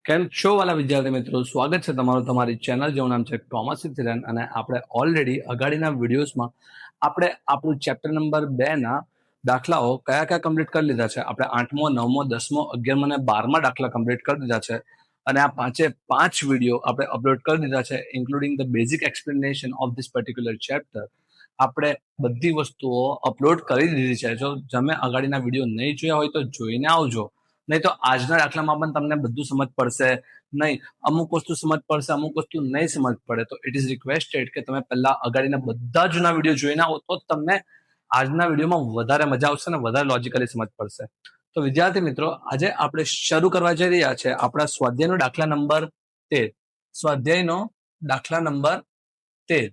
કેમ છો વાલા વિદ્યાર્થી મિત્રો, સ્વાગત છે તમારું તમારી ચેનલ જેનું નામ છે ટોમસ સિથિરન. અને આપણે ઓલરેડી અગાડીના વિડીયોઝમાં આપણે આપણું ચેપ્ટર નંબર 2 ના દાખલાઓ કયા કયા કમ્પ્લીટ કરી લીધા છે. આપણે 8મો 9મો 10મો 11મો અને 12મા દાખલા કમ્પ્લીટ કરી દીધા છે. અને આ 5 વિડીયો આપણે અપલોડ કરી દીધા છે, including the basic explanation of this particular chapter. આપણે બધી વસ્તુઓ અપલોડ કરી દીધી છે. જો તમે અગાડીના વિડીયો નહીં જોયા હોય તો જોઈને આવજો, નહીં તો આજના દાખલામાં પણ તમને બધું સમજ પડશે નહીં. અમુક વસ્તુ સમજ પડશે, અમુક વસ્તુ નહીં સમજ પડે. તો ઇટ ઇઝ રિક્વેસ્ટેડ કે તમે પહેલા અગાડીના બધા જૂના વિડીયો જોઈને આવો, તો તમને આજના વિડીયોમાં વધારે મજા આવશે અને વધારે લોજિકલી સમજ પડશે. તો વિદ્યાર્થી મિત્રો, આજે આપણે શરૂ કરવા જઈ રહ્યા છે આપણા સ્વાધ્યાયનો દાખલા નંબર 13. સ્વાધ્યાયનો દાખલા નંબર 13.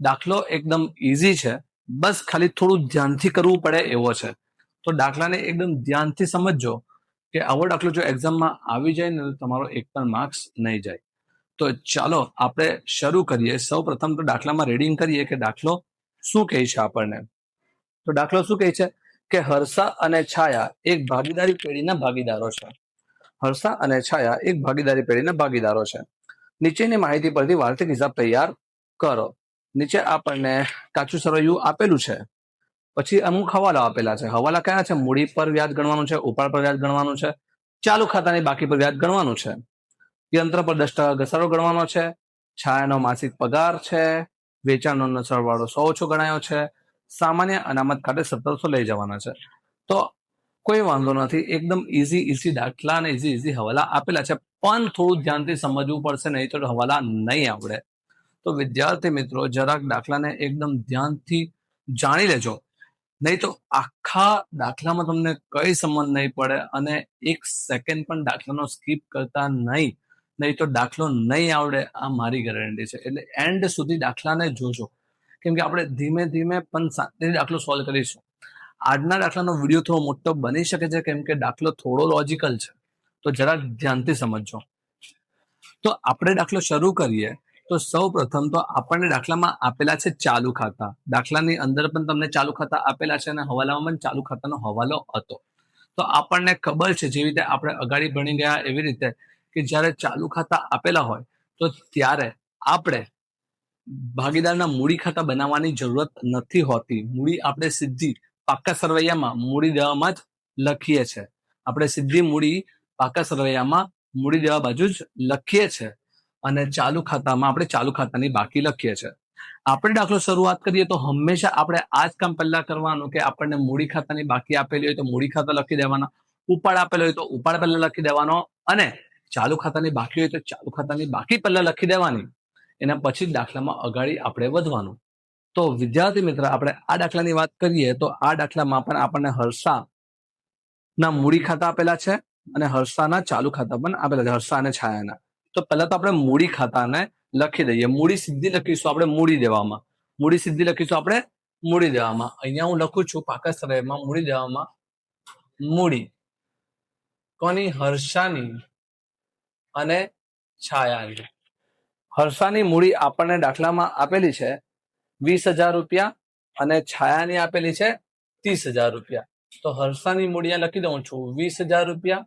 દાખલો એકદમ ઇઝી છે, બસ ખાલી થોડું ધ્યાનથી કરવું પડે એવો છે. તો દાખલાને એકદમ ધ્યાનથી સમજજો કે આવો દાખલો જો એક્ઝામમાં આવી જાય ને તો તમારો એક પણ માર્ક્સ નહીં જાય. તો ચાલો આપણે શરૂ કરીએ. સૌ પ્રથમ તો દાખલામાં રીડિંગ કરીએ કે દાખલો શું કહે છે આપણને. તો દાખલો શું કહે છે કે હર્ષા અને છાયા એક ભાગીદારી પેઢીના ભાગીદારો છે. હર્ષા અને છાયા એક ભાગીદારી પેઢીના ભાગીદારો છે. નીચેની માહિતી પરથી વાર્ષિક હિસાબ તૈયાર કરો. નીચે આપણને કાચું સરવૈયું આપેલું છે, પછી અમુક હવાલા આપેલા છે. હવાલા કયા છે? મૂડી પર વ્યાજ ગણવાનું છે, ઉપાડ પર વ્યાજ ગણવાનું છે, ચાલુ ખાતાની બાકી પર વ્યાજ ગણવાનું છે, યંત્ર પર 10% ઘસારો ગણવાનો છે, છાયાનો માસિક પગાર છે, વેચાણનો સરવાળો 100 ઓછો ગણાયો છે, સામાન્ય અનામત ખાતે 1700 લઈ જવાના છે. તો કોઈ વાંધો નથી, એકદમ ઇઝી દાખલા અને ઇઝી હવાલા આપેલા છે, પણ થોડું ધ્યાનથી સમજવું પડશે, નહીં તો હવાલા નહીં આવડે. તો વિદ્યાર્થી મિત્રો, જરાક દાખલાને એકદમ ધ્યાનથી જાણી લેજો, નહીં તો આખા દાખલામાં તમને કઈ સમજ નહીં પડે. અને એક સેકન્ડ પણ દાખલાનો સ્કીપ કરતા નહીં તો દાખલો નહીં આવડે, આ મારી ગેરંટી છે. એટલે એન્ડ સુધી દાખલાને જોજો, કેમ કે આપણે ધીમે ધીમે પણ શાંતિથી દાખલો સોલ્વ કરીશું. આજના દાખલાનો વિડીયો થોડો મોટો બની શકે છે, કેમ કે દાખલો થોડો લોજિકલ છે. તો જરાક ધ્યાનથી સમજજો. તો આપણે દાખલો શરૂ કરીએ. તો સૌ પ્રથમ તો આપણને દાખલામાં આપેલા છે ચાલુ ખાતા. દાખલાની અંદર પણ તમને ચાલુ ખાતા આપેલા છે અને હવાલામાં પણ ચાલુ ખાતાનો હવાલો હતો. તો આપણને ખબર છે, જેવી રીતે આપણે અગાડી ભણી ગયા એવી રીતે, કે જ્યારે ચાલુ ખાતા આપેલા હોય તો ત્યારે આપણે ભાગીદારના મૂડી ખાતા બનાવવાની જરૂરત નથી હોતી. મૂડી આપણે સીધી પાકા સરવૈયામાં મૂડી દેવામાં જ લખીએ છીએ. આપણે સીધી મૂડી પાકા સરવૈયામાં મૂડી દેવા બાજુ જ લખીએ છીએ, અને ચાલુ ખાતામાં આપણે ચાલુ ખાતાની બાકી લખીએ છીએ. આપણે દાખલો શરૂઆત કરીએ તો હંમેશા આપણે આ જ કામ પહેલા કરવાનું કે આપણને મૂડી ખાતાની બાકી આપેલી હોય તો મૂડી ખાતા લખી દેવાના, ઉપાડ આપેલો હોય તો ઉપાડ પહેલા લખી દેવાનો, અને ચાલુ ખાતાની બાકી હોય તો ચાલુ ખાતાની બાકી પહેલા લખી દેવાની. એના પછી દાખલામાં અગાડી આપણે વધવાનું. તો વિદ્યાર્થી મિત્ર, આપણે આ દાખલાની વાત કરીએ તો આ દાખલામાં પણ આપણને હર્ષાના મૂડી ખાતા આપેલા છે અને હર્ષાના ચાલુ ખાતા પણ આપેલા છે, હર્ષા અને છાયાના. તો પહેલા તો આપણે મૂડી ખાતાને લખી દઈએ. મૂડી સીધી લખીશું આપણે મૂડી દેવામાં, મૂડી સીધી લખીશું આપણે મૂડી દેવામાં. અહીંયા હું લખું છું પાકા સરવૈયામાં મૂડી દેવામાં. મૂડી કોની? હર્ષાની અને છાયાની. હર્ષાની મૂડી આપણને દાખલામાં આપેલી છે 20,000 રૂપિયા અને છાયાની આપેલી છે 30,000 રૂપિયા. તો હર્ષાની મૂડી લખી દઉં છું 20,000 રૂપિયા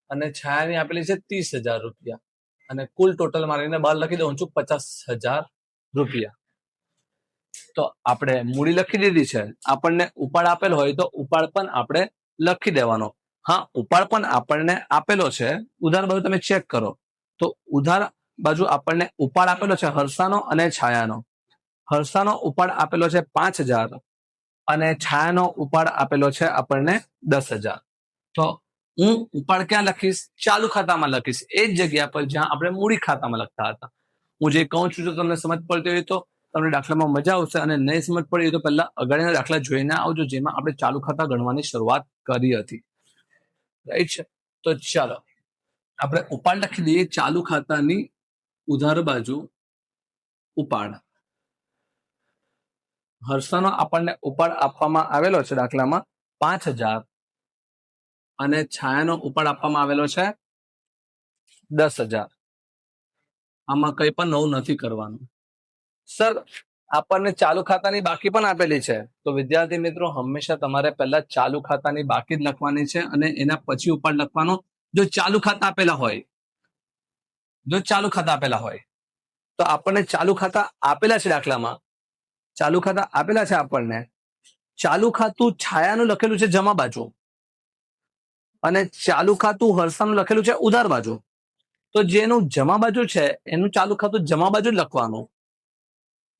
અને છાયાની આપેલી છે 30,000 રૂપિયા, અને કુલ ટોટલ મારીને બહાર લખી દઉં છું 50,000 રૂપિયા. તો આપણે મૂડી લખી દીધી છે. આપણને ઉપાડ આપેલો હોય તો ઉપાડ પણ આપણે લખી દેવાનો. હા, ઉપાડ પણ આપણને આપેલો છે. ઉધાર બાજુ તમે ચેક કરો તો ઉધાર બાજુ આપણને ઉપાડ આપેલો છે હર્ષાનો અને છાયાનો. હર્ષાનો ઉપાડ આપેલો છે 5,000 અને છાયાનો ઉપાડ આપેલો છે આપણને 10,000. તો હું ઉપાડ ક્યાં લખીશ? ચાલુ ખાતામાં લખીશ, એ જ જગ્યા પર જ્યાં આપણે મૂડી ખાતામાં લખતા હતા. હું જે કહું છું જો તમને સમજ પડતી હોય તો તમને દાખલામાં મજા આવશે, અને નહીં સમજ પડી હોય તો પહેલા અગાડીના દાખલા જોઈને આવજો, જેમાં આપણે ચાલુ ખાતા ગણવાની શરૂઆત કરી હતી. રાઈટ છે? તો ચાલો આપણે ઉપાડ લખી દઈએ. ચાલુ ખાતાની ઉધાર બાજુ ઉપાડ. હર્ષાનો આપણને ઉપાડ આપવામાં આવેલો છે દાખલામાં 5,000 અને છાયાનો ઉપાડ આપવામાં આવેલો છે 10,000. આમાં કંઈ પણ નવું નથી કરવાનું. સર, આપણને ચાલુ ખાતાની બાકી પણ આપેલી છે. તો વિદ્યાર્થી મિત્રો, હંમેશા તમારે પહેલા ચાલુ ખાતાની બાકી જ લખવાની છે અને એના પછી ઉપાડ લખવાનો, જો ચાલુ ખાતા આપેલા હોય, તો આપણને ચાલુ ખાતા આપેલા છે દાખલામાં, ચાલુ ખાતા આપેલા છે આપણને, ચાલુ ખાતું છાયાનું લખેલું છે જમા બાજુ અને ચાલુ ખાતું હર્ષાનું લખેલું છે ઉધાર બાજુ. તો જેનું જમા બાજુ છે એનું ચાલુ ખાતું જમા બાજુ જ લખવાનું.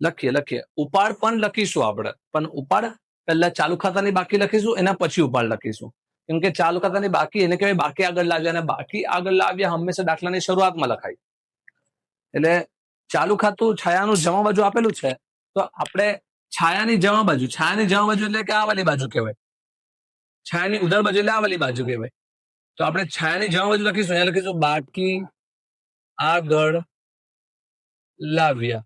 લખીએ ઉપાડ પણ લખીશું આપણે, પણ ઉપાડ પહેલા ચાલુ ખાતાની બાકી લખીશું, એના પછી ઉપાડ લખીશું. કેમ કે ચાલુ ખાતાની બાકી એને કહેવાય બાકી આગળ લાવ્યા, અને બાકી આગળ લાવ્યા હંમેશા દાખલાની શરૂઆતમાં લખાય. એટલે ચાલુ ખાતું છાયાનું જમા બાજુ આપેલું છે, તો આપણે છાયાની જમા બાજુ એટલે કે આ વાલી બાજુ કહેવાય, છાયાની ઉધાર બાજુ એટલે આ વાલી બાજુ કહેવાય. તો આપણે છાયાની જમા બાજુ લખીશું, અહીંયા લખીશું બાકી આગળ લાવ્યા.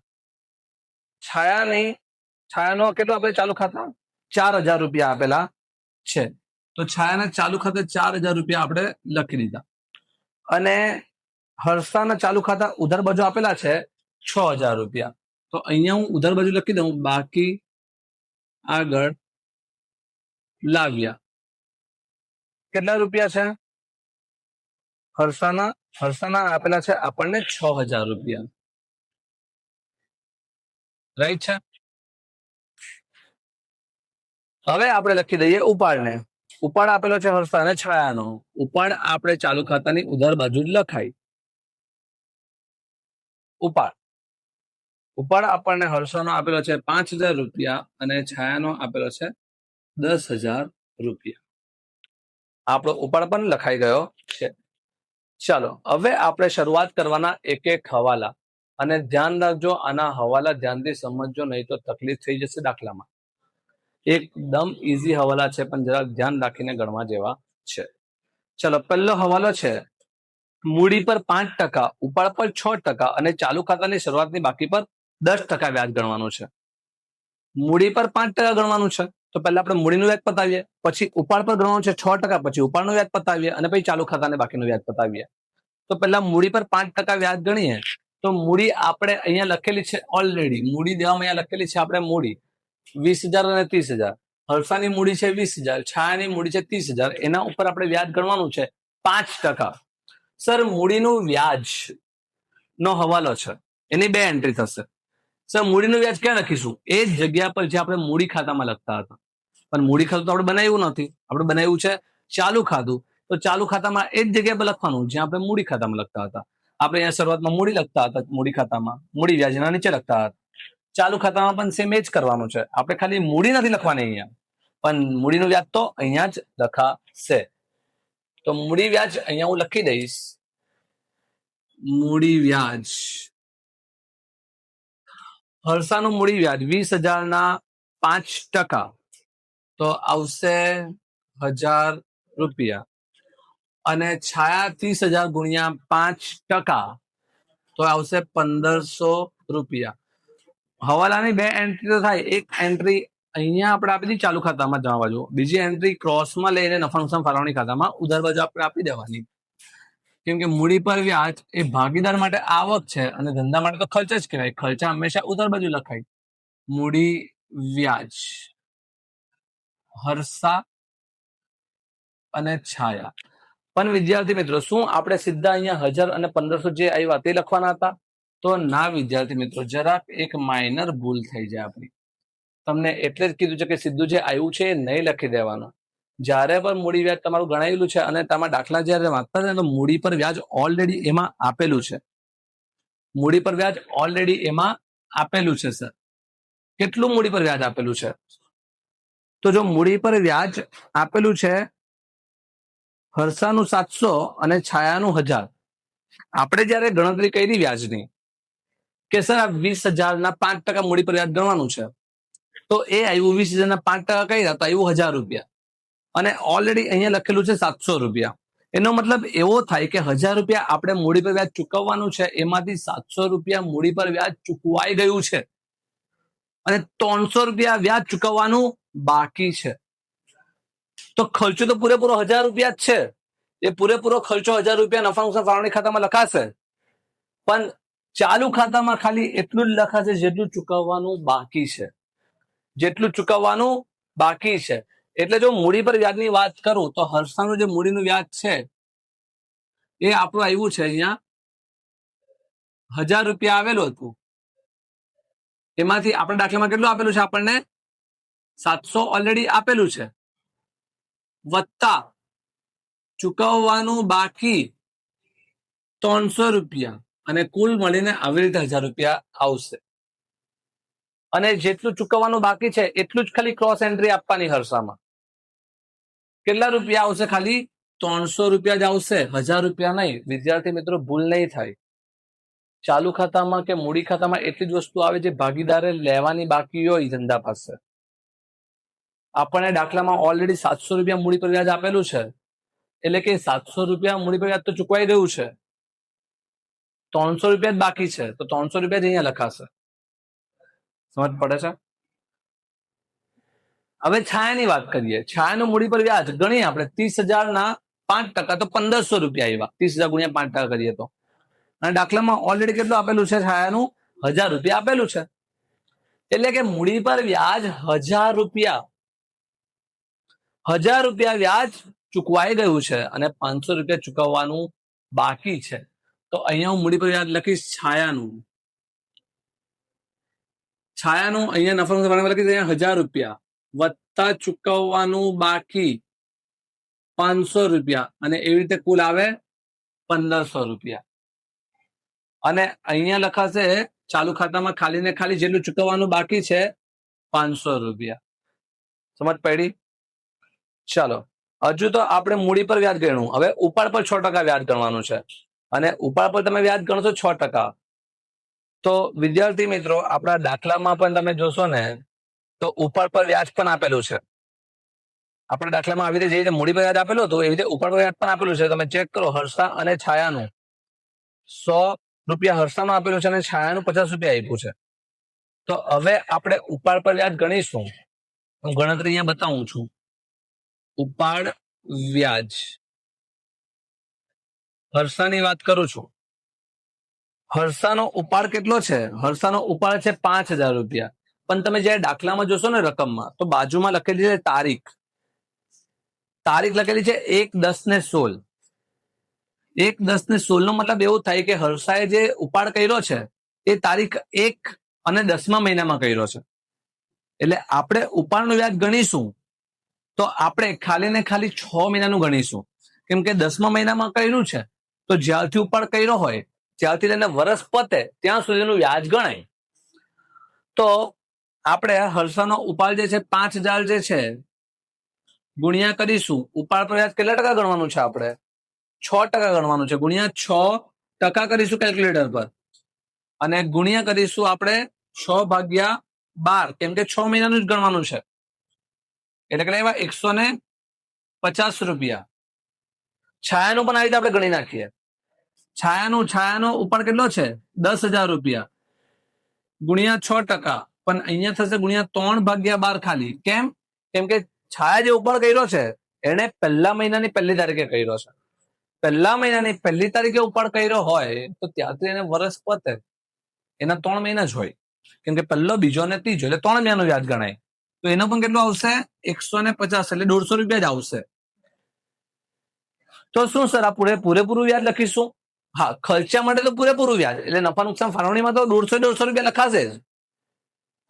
છાયાનો કેટલો આપણે ચાલુ ખાતા 4,000 રૂપિયા આપેલા છે, તો છાયાના ચાલુ ખાતે 4,000 રૂપિયા આપણે લખી દીધા. અને હર્ષાના ચાલુ ખાતા ઉધાર બાજુ આપેલા છે 6,000 રૂપિયા, તો અહીંયા હું ઉધાર બાજુ લખી દઉં બાકી આગળ લાવ્યા. કેટલા રૂપિયા છે? હર્ષાના આપેલા છે આપણને 6,000 રૂપિયા. રાઈટ છે. હવે આપણે લખી દઈએ ઉપાડને. ઉપાડ આપેલો છે હર્ષા અને છાયાનો. ઉપાડ આપણે ચાલુ ખાતાની ઉધાર બાજુ જ લખાય. ઉપાડ આપણને હર્ષાનો આપેલો છે 5,000 રૂપિયા અને છાયાનો આપેલો છે 10,000 રૂપિયા. આપણો ઉપાડ પણ લખાઈ ગયો છે. ચાલો હવે આપણે શરૂઆત કરવાના એક એક હવાલા, અને ધ્યાન રાખજો આના હવાલા ધ્યાનથી સમજજો, નહીં તો તકલીફ થઈ જશે દાખલામાં. એકદમ ઈઝી હવાલા છે, પણ જરાક ધ્યાન રાખીને ગણવા જેવા છે. ચલો પહેલો હવાલો છે, મૂડી પર 5%, ઉપાડ પર 6% અને ચાલુ ખાતાની શરૂઆતની બાકી પર 10% વ્યાજ ગણવાનું છે. મૂડી પર 5% ગણવાનું છે, તો પહેલા આપણે મૂડીનું વ્યાજ પતાવીએ, પછી ઉપાડ પર ગણવાનું છે 6%, પછી ઉપાડનું વ્યાજ પતાવીએ અને પછી ચાલુ ખાતાને બાકીનું વ્યાજ પતાવીએ. તો પહેલા મૂડી પર 5% વ્યાજ ગણીએ, તો મૂડી આપણે અહીંયા લખેલી છે ઓલરેડી, મૂડી દેવામાં અહીંયા લખેલી છે આપણે મૂડી 20,000 અને 30,000. હર્ષાની મૂડી છે 20,000, છાયાની મૂડી છે 30,000. એના ઉપર આપણે વ્યાજ ગણવાનું છે 5%. સર મૂડીનું વ્યાજ નો હવાલો છે, એની 2 એન્ટ્રી થશે. સર મૂડીનું વ્યાજ ક્યાં લખીશું? એ જ જગ્યા પર જે આપણે મૂડી ખાતામાં લખતા હતા, પણ મૂડી ખાતું તો આપણે બનાવ્યું નથી, આપણે બનાવ્યું છે ચાલુ ખાતું. તો ચાલુ ખાતામાં એ જ જગ્યા પર લખવાનું જ્યાં આપણે મૂડી ખાતામાં લખતા હતા. આપણે અહીંયા શરૂઆતમાં મૂડી લખતા હતા, મૂડી ખાતામાં મૂડી વ્યાજના નીચે લખતા હતા. ચાલુ ખાતામાં પણ સેમ એ જ કરવાનું છે. આપણે ખાલી મૂડી નથી લખવાની અહીંયા, પણ મૂડીનું વ્યાજ તો અહીંયા જ લખાશે. તો મૂડી વ્યાજ અહીંયા હું લખી દઈશ, મૂડી વ્યાજ. હર્ષાનું મૂડી વ્યાજ 20,000 ના 5%, તો આવશે 1,000 રૂપિયા. અને છાયા 30,000 ગુણ્યા 5%, તો આવશે 1,500 રૂપિયા. હવાલાની 2 એન્ટ્રી તો થાય. એક એન્ટ્રી અહીંયા આપણે આપી દીધી ચાલુ ખાતામાં જમા બાજુ, બીજી એન્ટ્રી ક્રોસમાં લઈને નફા નુકસાન ફાળવણી ખાતામાં ઉધાર બાજુ આપણે આપી દેવાની. કેમ કે મૂડી પર વ્યાજ એ ભાગીદાર માટે આવક છે અને ધંધા માટે તો ખર્ચ જ કહેવાય. ખર્ચા હંમેશા ઉધાર બાજુ લખાય. મૂડી વ્યાજ હર્ષા અને છાયા. પણ વિદ્યાર્થી મિત્રો, શું આપણે સીધા અહીંયા 1,000 અને 1,500 જે આવ્યા તે લખવાના હતા? તો ના વિદ્યાર્થી મિત્રો, જરાક એક માઇનર ભૂલ થઈ જાય આપણી. તમને એટલે જ કીધું છે કે સીધું જે આવ્યું છે એ નહીં લખી દેવાનું. જ્યારે પણ મૂડી વ્યાજ તમારું ગણાયેલું છે અને તમારા દાખલા જ્યારે વાંચતા છે તો મૂડી પર વ્યાજ ઓલરેડી એમાં આપેલું છે. મૂડી પર વ્યાજ ઓલરેડી એમાં આપેલું છે. સર કેટલું મૂડી પર વ્યાજ આપેલું છે? તો જો મૂડી પર વ્યાજ આપેલું છે હર્ષાનું 700 અને છાયાનું 1,000. આપણે જયારે ગણતરી કરી વ્યાજની કે સર આ 20,000 ના 5% મૂડી પર વ્યાજ ગણવાનું છે, તો એ આવ્યું 20,000 ના 5% કર્યા તો આવ્યું 1,000 રૂપિયા. અને ઓલરેડી અહીંયા લખેલું છે 700 રૂપિયા. એનો મતલબ એવો થાય કે 1,000 રૂપિયા આપણે મૂડી પર વ્યાજ ચૂકવવાનું છે, એમાંથી 700 રૂપિયા મૂડી પર વ્યાજ ચૂકવાઈ ગયું છે અને 300 રૂપિયા વ્યાજ ચૂકવવાનું બાકી છે. તો ખર્ચો તો પૂરેપૂરો 1,000 રૂપિયા જ છે. એ પૂરેપૂરો ખર્ચો 1,000 રૂપિયા નફા નુકસાન ફાળવણી ખાતામાં લખાશે, પણ ચાલુ ખાતામાં ખાલી એટલું જ લખાશે જેટલું ચૂકવવાનું બાકી છે, જેટલું ચૂકવવાનું બાકી છે. એટલે જો મૂડી પર વ્યાજની વાત કરું તો હર્ષાનું જે મૂડીનું વ્યાજ છે એ આપણું આવ્યું છે અહીંયા 1000 રૂપિયા આવેલું હતું, એમાંથી આપણા દાખલામાં કેટલું આપેલું છે આપણને 700 ઓલરેડી આપેલું છે, વત્તા ચૂકવવાનું બાકી 300 રૂપિયા, અને કુલ મળીને આવી રીતે 1000 રૂપિયા આવશે. અને જેટલું ચૂકવવાનું બાકી છે એટલું જ ખાલી ક્રોસ એન્ટ્રી આપવાની હર્ષામાં. કેટલા રૂપિયા આવશે? ખાલી 300 રૂપિયા જ આવશે, 1000 રૂપિયા નહીં. વિદ્યાર્થી મિત્રો ભૂલ નહીં થાય, ચાલુ ખાતામાં કે મૂડી ખાતામાં એટલી જ વસ્તુ આવે જે ભાગીદારે લેવાની બાકી હોય ધંધા પાસે. આપણને દાખલામાં ઓલરેડી 700 રૂપિયા મૂડી પર વ્યાજ આપેલું છે, એટલે કે 700 રૂપિયા મૂડી પર વ્યાજ તો ચૂકવાઈ ગયું છે, 300 રૂપિયા જ બાકી છે, તો 300 રૂપિયા જ અહીંયા લખાશે. સમજ પડે છે? હવે છાયાની વાત કરીએ. છાયાનું મૂડી પર વ્યાજ ગણીએ આપણે 30,000 ના 5% તો 1500 રૂપિયા આવ્યા. 30,000 ગુણ્યા 5% કરીએ તો, અને દાખલામાં ઓલરેડી કેટલું આપેલું છે? છાયાનું 1000 રૂપિયા આપેલું છે, એટલે કે મૂડી પર વ્યાજ 1000 રૂપિયા, 1000 રૂપિયા વ્યાજ ચૂકવાઈ ગયું છે અને 500 રૂપિયા ચૂકવવાનું બાકી છે. તો અહીંયા હું મૂડી પર વ્યાજ લખીશ છાયાનું. છાયાનું અહીંયા નફા નુકસાન લખીશ અહીંયા 1000 રૂપિયા વત્તા ચૂકવવાનું બાકી 500 રૂપિયા, અને એવી રીતે કુલ આવે 1500 રૂપિયા. અને અહીંયા લખાશે ચાલુ ખાતામાં ખાલી ને ખાલી જેટલું ચૂકવવાનું બાકી છે 500 રૂપિયા. સમજ પડી? ચાલો, હજુ તો આપણે મૂડી પર વ્યાજ ગણવું, હવે ઉપાડ પર 6% વ્યાજ ગણવાનું છે, અને ઉપાડ પર તમે વ્યાજ ગણશો 6%. તો વિદ્યાર્થી મિત્રો આપણા દાખલામાં પણ તમે જોશો ને તો ઉપાડ પર વ્યાજ પણ આપેલું છે. આપણા દાખલામાં આવી રીતે જે રીતે મૂડી પર વ્યાજ આપેલું હતું એવી રીતે ઉપાડ પર વ્યાજ પણ આપેલું છે. તમે ચેક કરો, હર્ષા અને છાયાનું 100 રૂપિયા હર્ષાનું આપેલું છે અને છાયાનું 50 રૂપિયા આપ્યું છે. તો હવે આપણે ઉપાડ પર વ્યાજ ગણીશું. હું ગણતરી અહીંયા બતાવું છું. ઉપાડ વ્યાજ હર્ષાની વાત કરું છું. હર્ષાનો ઉપાડ કેટલો છે? હર્ષાનો ઉપાડ છે 5000 રૂપિયા. પણ તમે જયારે દાખલામાં જોશો ને રકમમાં, તો બાજુમાં લખેલી છે તારીખ. તારીખ લખેલી છે 1/10/16. 1/10/16 નો મતલબ એવું થાય કે હર્ષાએ જે ઉપાડ કર્યો છે એ તારીખ 1 અને 10મા મહિનામાં કર્યો છે. એટલે આપણે ઉપાડનું વ્યાજ ગણીશું તો આપણે ખાલી ને ખાલી 6 મહિનાનું ગણીશું, કેમ કે 10મા મહિનામાં કર્યું છે. તો જ્યારથી ઉપાડ કર્યો હોય ત્યારથી લઈને વર્ષ પતે ત્યાં સુધીનું વ્યાજ ગણાય. તો આપણે હર્ષાનો ઉપાડ જે છે 5000 જે છે ગુણ્યા કરીશું. ઉપાડ પર વ્યાજ કેટલા ટકા ગણવાનું છે? આપણે 6% ગણવાનું છે. ગુણ્યા 6% કરીશું કેલ્ક્યુલેટર પર, અને ગુણ્યા કરીશું આપણે 6/12, કેમ કે 6 મહિનાનું જ ગણવાનું છે. એટલે કે એવા 150 રૂપિયા. છાયાનું પણ આ રીતે આપણે ગણી નાખીએ. છાયાનો ઉપાડ કેટલો છે? 10,000 રૂપિયા ગુણ્યા 6%, પણ અહીંયા થશે ગુણ્યા 3/12 ખાલી. કેમ? કેમ કે છાયા જે ઉપાડ કર્યો છે એને પહેલા મહિનાની 1લી તારીખે કર્યો છે. પહેલા મહિનાની 1લી તારીખે ઉપાડ કર્યો હોય તો ત્યાંથી એને વર્ષ પતે એના 3 મહિના જ હોય, કેમ કે પહેલો, બીજો અને ત્રીજો એટલે 3 મહિનાનું વ્યાજ ગણાય. તો એનો પણ કેટલું આવશે? 150, એટલે 150 રૂપિયા જ આવશે. તો શું સર આ પૂરેપૂરું વ્યાજ લખીશું? હા, ખર્ચા માટે તો પૂરેપૂરું વ્યાજ, એટલે નફા નુકસાન ફાળવણીમાં તો 150 રૂપિયા લખાશે જ.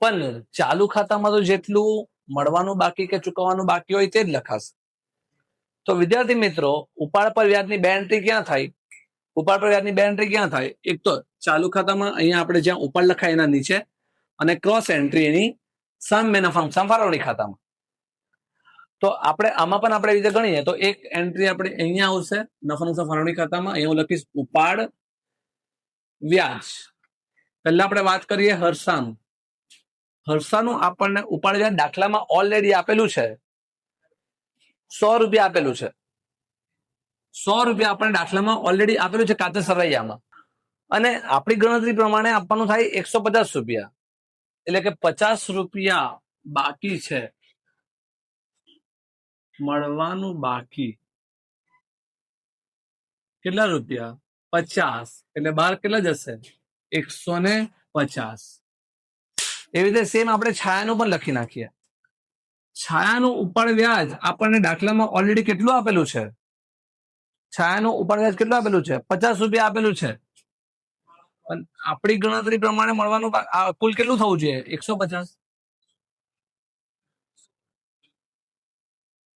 પણ ચાલુ ખાતામાં તો જેટલું મળવાનું બાકી કે ચૂકવવાનું બાકી હોય તે જ લખાશે. તો વિદ્યાર્થી મિત્રો ઉપાડ પર વ્યાજની 2 એન્ટ્રી ક્યાં થાય? ઉપાડ પર વ્યાજની 2 એન્ટ્રી ક્યાં થાય? એક તો ચાલુ ખાતામાં અહીંયા આપણે જ્યાં ઉપાડ લખાય એના નીચે, અને ક્રોસ એન્ટ્રી એની સામે નફા નુકસાન ફાળવણી ખાતામાં. તો આપણે આમાં પણ આપણે રીતે ગણીએ તો એક એન્ટ્રી આપણે અહીંયા આવશે નફા નુકસાન ફાળવણી ખાતામાં. અહીંયા હું લખીશ ઉપાડ વ્યાજ. પહેલા આપણે વાત કરીએ હર્ષાનું. હર્ષાનું આપણને ઉપાડ વ્યાજ દાખલામાં ઓલરેડી આપેલું છે, 100 રૂપિયા આપેલું છે. 100 રૂપિયા આપણને દાખલામાં ઓલરેડી આપેલું છે કાચા સરવૈયામાં, અને આપણી ગણતરી પ્રમાણે આપવાનું થાય 150 રૂપિયા. એટલે કે 50 રૂપિયા બાકી છે, મળવાનું બાકી. કેટલા રૂપિયા? 50. એટલે 12 કેટલા જશે? 150. એવી રીતે સેમ આપણે છાયાનું પણ લખી નાખીએ. છાયાનું ઉપાડ વ્યાજ આપણને દાખલામાં ઓલરેડી કેટલું આપેલું છે? છાયાનું ઉપાડ વ્યાજ કેટલું આપેલું છે? 50 રૂપિયા આપેલું છે. પણ આપણી ગણતરી પ્રમાણે મળવાનું કુલ કેટલું થવું જોઈએ? 150.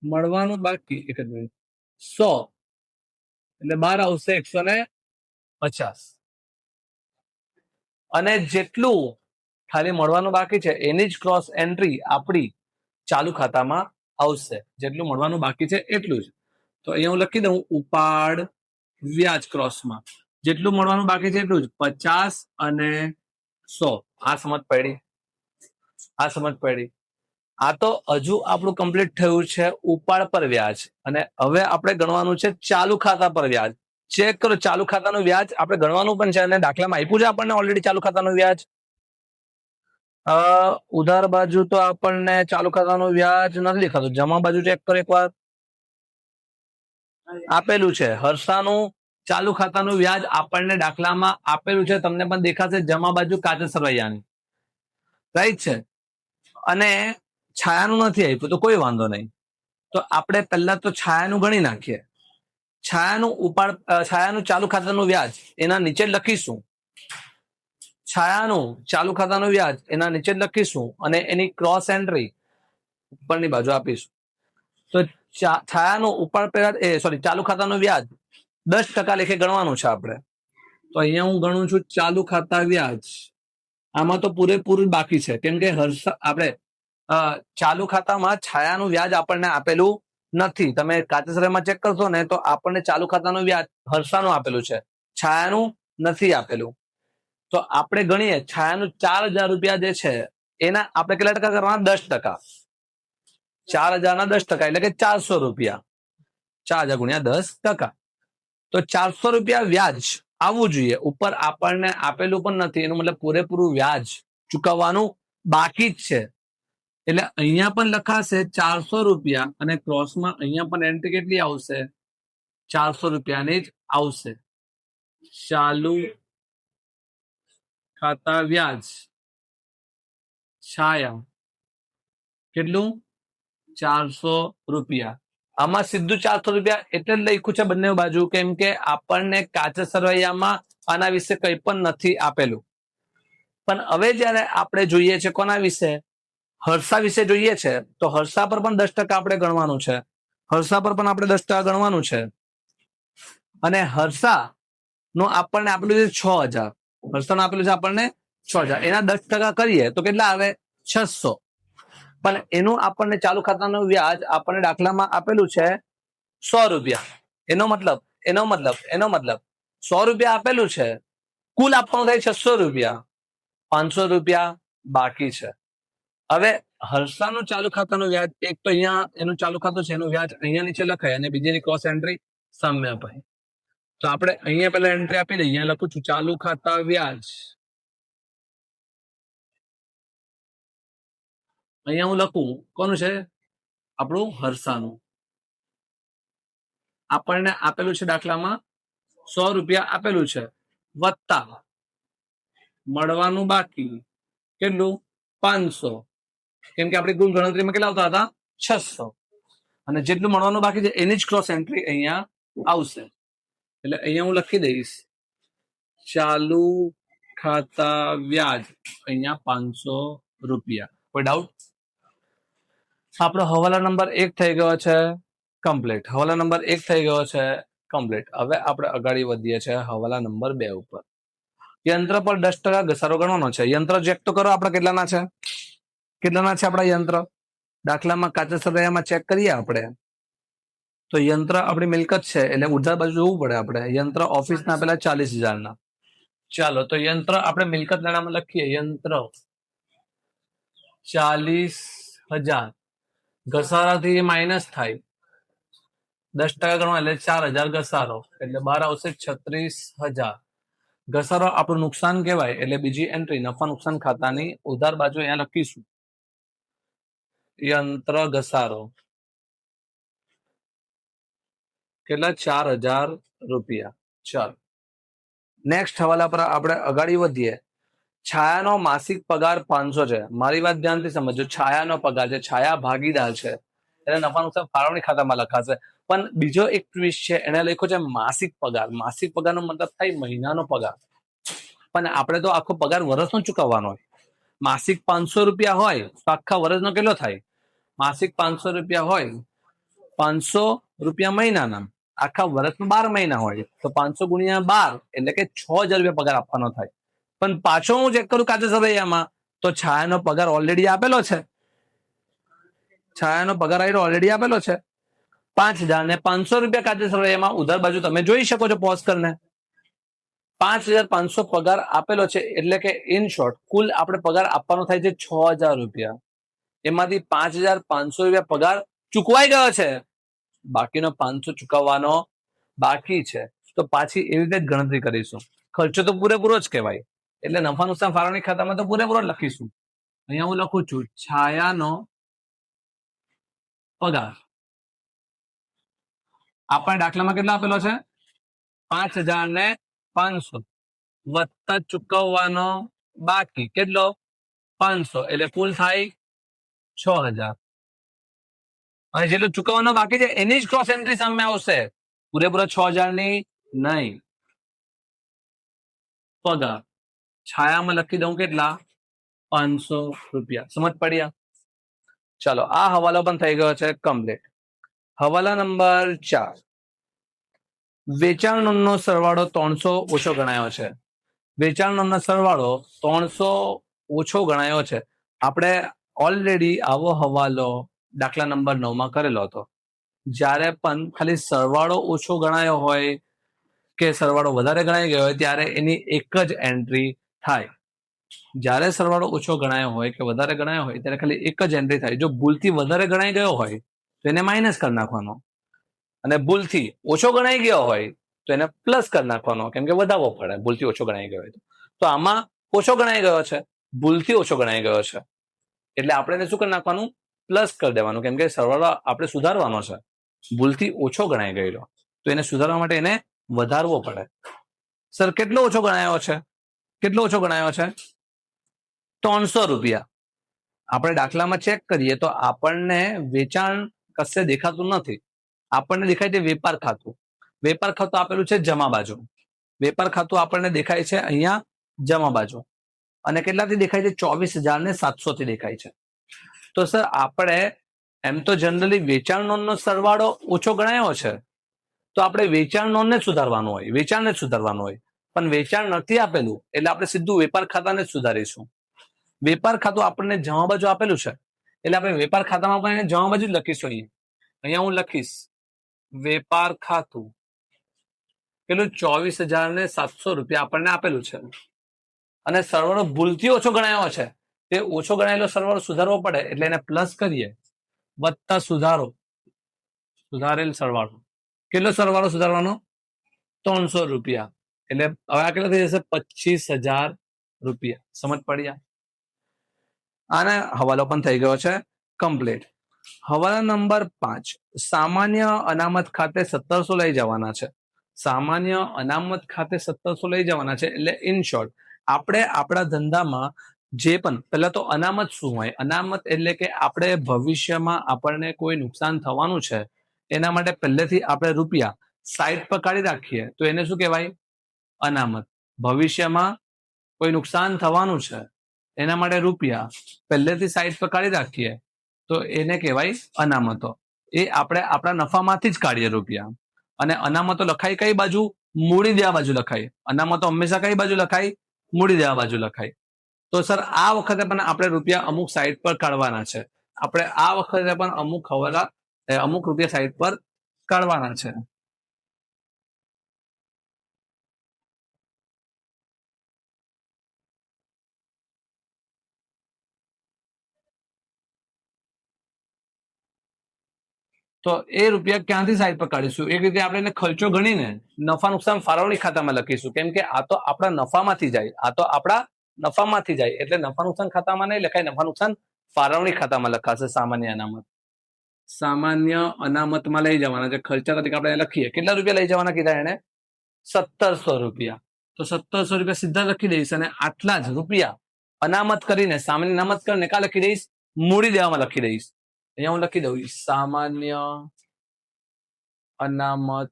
મળવાનું બાકી 1 મિનિટ 100 એટલે બહાર આવશે 150. અને જેટલું ખાલી મળવાનું બાકી છે એની જ ક્રોસ એન્ટ્રી આપણી ચાલુ ખાતામાં આવશે. જેટલું મળવાનું બાકી છે એટલું જ. તો અહીંયા હું લખી દઉં ઉપાડ વ્યાજ ક્રોસમાં જેટલું મળવાનું બાકી છે એટલું જ 50 અને 100. આ સમજ પડી? આ સમજ પડી? આ તો હજુ આપણું કમ્પ્લીટ થયું છે ઉપાડ પર વ્યાજ, અને હવે આપણે ગણવાનું છે ચાલુ ખાતા પર વ્યાજ. ચેક કરો, ચાલુ ખાતાનું વ્યાજ આપણે ગણવાનું પણ છે, અને દાખલામાં આપ્યું છે આપણને ઓલરેડી ચાલુ ખાતાનું વ્યાજ. ઉધાર બાજુ તો આપણને ચાલુ ખાતાનું વ્યાજ નથી દેખાતું. જમા બાજુ ચેક કરો એકવાર. આપેલું છે હર્ષાનું ચાલુ ખાતાનું વ્યાજ આપણને દાખલામાં આપેલું છે. તમને પણ દેખાશે જમા બાજુ કાચા સરવૈયાની, રાઈટ છે. અને છાયાનું નથી આપ્યું તો કોઈ વાંધો નહીં. તો આપણે પહેલા તો છાયાનું ગણી નાખીએ. છાયાનું ચાલુ ખાતાનું વ્યાજ એના નીચે લખીશું. છાયાનું ચાલુ ખાતાનું વ્યાજ એના નીચે લખીશું અને એની ક્રોસ એન્ટ્રી ઉપરની બાજુ આપીશું. તો છાયાનું ચાલુ ખાતાનું વ્યાજ 10% લેખે ગણવાનું છે આપણે. તો અહીંયા હું ગણું છું ચાલુ ખાતા વ્યાજ. આમાં તો પૂરેપૂરું બાકી છે, કેમ કે આપણે ચાલુ ખાતામાં છાયાનું વ્યાજ આપણને આપેલું નથી. તમે કાચા સરવૈયામાં ચેક કરશો ને તો આપણને ચાલુ ખાતાનું વ્યાજ હર્ષાનું આપેલું છે, છાયાનું નથી આપેલું. તો આપણે ગણીએ છાયાનું 4000 રૂપિયા જે છે એના આપણે કેટલા ટકા કરવાના? 10%. 4000 ના 10% એટલે કે 400 રૂપિયા. 4000 ગુણ્યા 10%. તો 400 રૂપિયા વ્યાજ આવવું જોઈએ. ઉપર આપણને આપેલું પણ નથી, એનું મતલબ પૂરેપૂરું વ્યાજ ચૂકવવાનું બાકી જ છે. એટલે અહીંયા પણ લખાશે 400 રૂપિયા અને ક્રોસમાં અહીંયા પણ એન્ટ્રી કેટલી આવશે? 400 રૂપિયાની જ આવશે. ચાલુ ખાતા વ્યાજ છાયા કેટલું? 400 રૂપિયા. આમાં સીધું 400 રૂપિયા એટલે જ લખ્યું છે બંને બાજુ, કેમ કે આપણને કાચા સરવૈયામાં આના વિશે કંઈ પણ નથી આપેલું. પણ હવે જયારે આપણે જોઈએ છે કોના વિશે? હર્ષા વિશે જોઈએ છે. તો હર્ષા પર પણ 10% આપણે ગણવાનું છે. હર્ષા પર પણ આપણે 10% ગણવાનું છે. અને હર્ષા નું આપણને આપેલું છે 6000. હર્ષાનું આપેલું છે આપણને 6000. એના 10% કરીએ તો કેટલા આવે? 600. પણ એનું આપણને ચાલુ ખાતાનું વ્યાજ આપણને દાખલામાં આપેલું છે 100 રૂપિયા. એનો મતલબ 100 રૂપિયા આપેલું છે, કુલ આપવાનું થાય 600 રૂપિયા. 500 રૂપિયા બાકી છે. હવે હર્ષાનું ચાલુ ખાતાનું વ્યાજ એક તો અહીંયા એનું ચાલુ ખાતું છે, એનું વ્યાજ અહીંયા નીચે લખાય અને બીજીની ક્રોસ એન્ટ્રી સામે અપાય. તો આપણે અહીંયા પહેલા એન્ટ્રી આપી દઈએ. અહીંયા લખું છું ચાલુ ખાતા વ્યાજ. અહીંયા હું લખું કોનું છે? આપણું હર્ષાનું. આપણને આપેલું છે દાખલામાં 100 રૂપિયા આપેલું છે, વત્તા મળવાનું બાકી કેટલું? 500. કેમ કે આપણી કુલ ગણતરીમાં કેટલા આવતા હતા? 600. અને જેટલું મળવાનું બાકી છે એની જ ક્રોસ એન્ટ્રી અહીંયા આવશે. એટલે અહીંયા હું લખી દઈશ ચાલુ ખાતા વ્યાજ અહીંયા 500 રૂપિયા. કોઈ ડાઉટ? આપણો હવાલા નંબર 1 થઈ ગયો છે કમ્પ્લીટ. હવાલા નંબર 1 થઈ ગયો છે કમ્પ્લીટ. હવે આપણે આગળ વધીએ છીએ હવાલા નંબર 2 ઉપર. યંત્ર પર 10% ઘસારો ગણવાનો છે. યંત્ર ચેક તો કરો આપણે કેટલાના છે. કેટલાના છે આપણા યંત્ર? દાખલામાં કાચા સરવૈયામાં ચેક કરીએ આપણે તો યંત્ર આપણી મિલકત છે, એટલે ઉધાર બાજુ જોવું પડે આપણે. યંત્ર ઓફિસના પેલા 40,000 ચાલો તો યંત્ર આપણે મિલકત નાણામાં લખીએ. યંત્ર 40,000 ઘસારાથી માઇનસ થાય 10% ગણવા એટલે 4,000 ઘસારો એટલે બહાર આવશે 36,000. ઘસારો આપણું નુકસાન કહેવાય એટલે બીજી એન્ટ્રી નફા નુકસાન ખાતાની ઉધાર બાજુ અહીંયા લખીશું યંત્ર ઘસારો કેટલા? 4,000 રૂપિયા. ચાલો નેક્સ્ટ હવાલા પર આપણે આગળ વધીએ. છાયાનો માસિક પગાર 500 છે. મારી વાત ધ્યાનથી સમજો. છાયાનો પગાર છે, છાયા ભાગીદાર છે એટલે નફા નુકસાન ફાળવણી ખાતામાં લખાશે. પણ બીજો એક ટ્વિસ્ટ છે, એને લખ્યો છે માસિક પગાર. માસિક પગારનો મતલબ થાય મહિનાનો પગાર, પણ આપણે તો આખો પગાર વર્ષનો ચૂકવવાનો હોય. માસિક 500 રૂપિયા હોય તો આખા વર્ષનો કેટલો થાય? માસિક 500 રૂપિયા હોય, 500 રૂપિયા મહિનાના, આખા વર્ષમાં 12 મહિના હોય તો 500 ગુણ્યા 12 એટલે કે 6000 રૂપિયા પગાર આપવાનો થાય. પણ પાછો હું ચેક કરું કાચા સરવૈયામાં તો છાયાનો પગાર ઓલરેડી આપેલો છે. છાયાનો પગાર ઓલરેડી આપેલો છે 5000 ને 500 રૂપિયા કાચા સરવૈયામાં ઉધાર બાજુ તમે જોઈ શકો છો પોઝ કરીને. 5500 પગાર આપેલો છે એટલે કે ઇન શોર્ટ કુલ આપણે પગાર આપવાનો થાય છે 6000 રૂપિયા. એમાંથી 5500 રૂપિયા પગાર ચૂકવાઈ ગયો છે, બાકીનો 500 ચૂકવવાનો બાકી છે. તો પાછી એવી રીતે જ ગણતરી કરીશું. ખર્ચો તો પૂરેપૂરો જ કહેવાય, એટલે નફા નુકસાન ફાળવણી ખાતામાં તો પૂરેપૂરો લખીશું. અહીંયા હું લખું છું છાયાનો પગાર આપણે દાખલામાં કેટલો આપેલો છે? 5500 વત્તા ચૂકવવાનો બાકી કેટલો? 500, એટલે કુલ થાય 6000. અને જેટલું ચૂકવવાનો બાકી છે એની જ ક્રોસ એન્ટ્રી સામે આવશે, પૂરેપૂરા 6000 ની નહીં. પગાર છાયામાં લખી દઉં કેટલા? 500 રૂપિયા. સમજ પડ્યા? ચાલો, આ હવાલો પણ થઈ ગયો છે કમ્પ્લીટ. હવાલા નંબર 4, વેચાણ નોંધનો સરવાળો 300 ઓછો ગણાયો છે. વેચાણ નોંધનો સરવાળો 300 ઓછો ગણાયો છે. આપણે ઓલરેડી આવો હવાલો દાખલા નંબર 9 માં કરેલો હતો. જ્યારે પણ ખાલી સરવાળો ઓછો ગણાયો હોય કે સરવાળો વધારે ગણાઈ ગયો હોય ત્યારે એની એક જ એન્ટ્રી થાય. જ્યારે સરવાળો ઓછો ગણાયો હોય કે વધારે ગણાયો હોય ત્યારે ખાલી એક જ એન્ટ્રી થાય. જો ભૂલથી વધારે ગણાઈ ગયો હોય તો એને માઇનસ કરી નાખવાનો, અને ભૂલથી ઓછો ગણાઈ ગયો હોય તો એને પ્લસ કરી નાખવાનો, કેમ કે વધારવો પડે ભૂલથી ઓછો ગણાઈ ગયો હોય તો. આમાં ઓછો ગણાઈ ગયો છે, ભૂલથી ઓછો ગણાઈ ગયો છે, એટલે આપણે એને શું કરી નાખવાનું? પ્લસ કરી દેવાનું, કેમ કે સરવાળો આપણે સુધારવાનો છે. ભૂલથી ઓછો ગણાઈ ગયેલો તો એને સુધારવા માટે એને વધારવો પડે. સર કેટલો ઓછો ગણાયો છે? કેટલો ઓછો ગણાયો છે? 300 રૂપિયા. આપણે દાખલામાં ચેક કરીએ તો આપણને વેચાણ કશે દેખાતું નથી. આપણને દેખાય છે વેપાર ખાતું. વેપાર ખાતું આપેલું છે જમા બાજુ. વેપાર ખાતું આપણને દેખાય છે અહીંયા જમા બાજુ, અને કેટલાથી દેખાય છે? 24700 થી દેખાય છે. તો સર આપણે એમ તો જનરલી વેચાણ નોંધનો સરવાળો ઓછો ગણાયો છે તો આપણે વેચાણ નોંધને જ સુધારવાનું હોય, વેચાણને જ સુધારવાનું હોય. પણ વેચાણ નથી આપેલું એટલે આપણે સીધું વેપાર ખાતાને જ સુધારીશું. વેપાર ખાતું આપણને જમા બાજુ આપેલું છે એટલે આપણે વેપાર ખાતામાં પણ એને જમા બાજુ જ લખીશું. અહીંયા હું લખીશ વેપાર ખાતું પેલું 24700 રૂપિયા આપણને આપેલું છે, અને સરવાળો ભૂલથી ઓછો ગણાયો છે. તે ઓછો ગણાયેલો સરવાળો સુધારવો પડે એટલે એને પ્લસ કરીએ, વત્તા સુધારેલ સરવાળો. કેટલો સરવાળો સુધારવાનો? 300 રૂપિયા. એટલે હવે આ કેટલા થઈ જશે? 25000 રૂપિયા. સમજ પડ્યા? આને હવાલો પણ થઈ ગયો છે કમ્પ્લીટ. હવાલા નંબર 5, સામાન્ય અનામત ખાતે 1700 લઈ જવાના છે. સામાન્ય અનામત ખાતે 1700 લઈ જવાના છે એટલે ઇન શોર્ટ આપણે આપણા ધંધામાં જે પણ, પહેલા તો અનામત શું હોય? અનામત એટલે કે આપણે ભવિષ્યમાં આપણને કોઈ નુકસાન થવાનું છે એના માટે પહેલેથી આપણે રૂપિયા સાઈડ પર કાઢી રાખીએ તો એને શું કહેવાય? અનામત. ભવિષ્યમાં કોઈ નુકસાન થવાનું છે એના માટે રૂપિયા પહેલેથી સાઈડ પર કાઢી રાખીએ તો એને કહેવાય અનામતો. એ આપણે આપણા નફામાંથી જ કાઢીએ રૂપિયા. અને અનામતો લખાય કઈ બાજુ? મૂડી દેવા બાજુ લખાય. અનામતો હંમેશા કઈ બાજુ લખાય? મૂડી દેવા બાજુ લખાય. તો સર આ વખતે પણ આપણે રૂપિયા અમુક સાઈડ પર કાઢવાના છે. આપણે આ વખતે પણ અમુક રૂપિયા સાઈડ પર કાઢવાના છે. તો એ રૂપિયા ક્યાંથી સાઈડ પર કાઢીશું? એક રીતે આપણે એને ખર્ચો ગણીને નફા નુકસાન ફાળવણી ખાતામાં લખીશું, કેમ કે આ તો આપણા નફામાંથી જાય. એટલે નફા નુકસાન ખાતામાં નહીં લખાય, નફા નુકસાન ફાળવણી ખાતામાં લખાશે. સામાન્ય અનામતમાં લઈ જવાના છે. ખર્ચા તરીકે આપણે લખીએ. કેટલા રૂપિયા લઈ જવાના કીધા એને? 1700 રૂપિયા. તો 1700 રૂપિયા સીધા લખી દઈશ, અને આટલા જ રૂપિયા અનામત કરીને, સામાન્ય અનામત કરીને કા લખી દઈશ? મૂડી દેવામાં લખી દઈશ. અહીંયા હું લખી દઉં સામાન્ય અનામત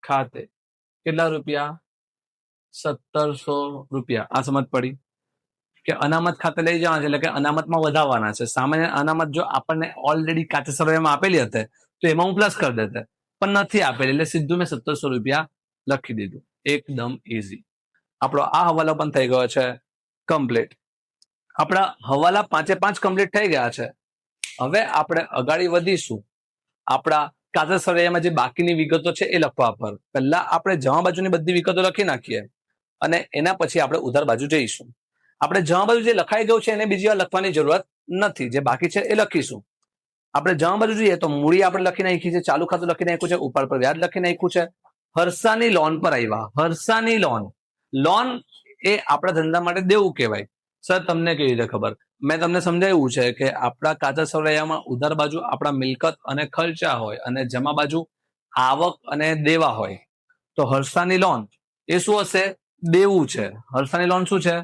ખાતે કેટલા રૂપિયા? 1700 રૂપિયા. આ સમજ પડી કે અનામત ખાતે લઈ જવાના છે એટલે કે અનામતમાં વધારવાના છે. સામાન્ય અનામત જો આપણને ઓલરેડી કાચા સરવૈયામાં આપેલી હતી તો એમાં હું પ્લસ કરી દેતે, પણ નથી આપેલી એટલે સીધું મેં 1700 રૂપિયા લખી દીધું. એકદમ ઇઝી. આપણો આ હવાલો પણ થઈ ગયો છે કમ્પ્લીટ. આપણા હવાલા 5 કમ્પ્લીટ થઈ ગયા છે. હવે આપણે અગાડી વધીશું આપણા કાચા સરવૈયામાં જે બાકીની વિગતો છે એ લખવા પર. પહેલા આપણે જમા બાજુની બધી વિગતો લખી નાખીએ અને એના પછી આપણે ઉધાર બાજુ જઈશું. આપણે જમા બાજુ જે લખાઈ ગયું છે એને બીજી વાર લખવાની જરૂરત નથી. જે બાકી છે એ લખીશું. આપણે જમા બાજુ જોઈએ તો મૂડી આપણે લખી નાખી છે, ચાલુ ખાતું લખી નાખ્યું છે, ઉપર પર વ્યાજ લખી નાખ્યું છે. હર્ષાની લોન પર આવ્યા. હર્ષાની લોન, લોન એ આપણા ધંધા માટે દેવું કહેવાય. સર તમને કેવી રીતે ખબર? મેં તમને સમજાવ્યું છે કે આપણા કાચા સરવૈયામાં ઉધાર બાજુ આપણા મિલકત અને ખર્ચા હોય અને જમા બાજુ આવક અને દેવા હોય. તો હર્ષાની લોન એ શું હશે? દેવું છે. હર્ષાની લોન શું છે?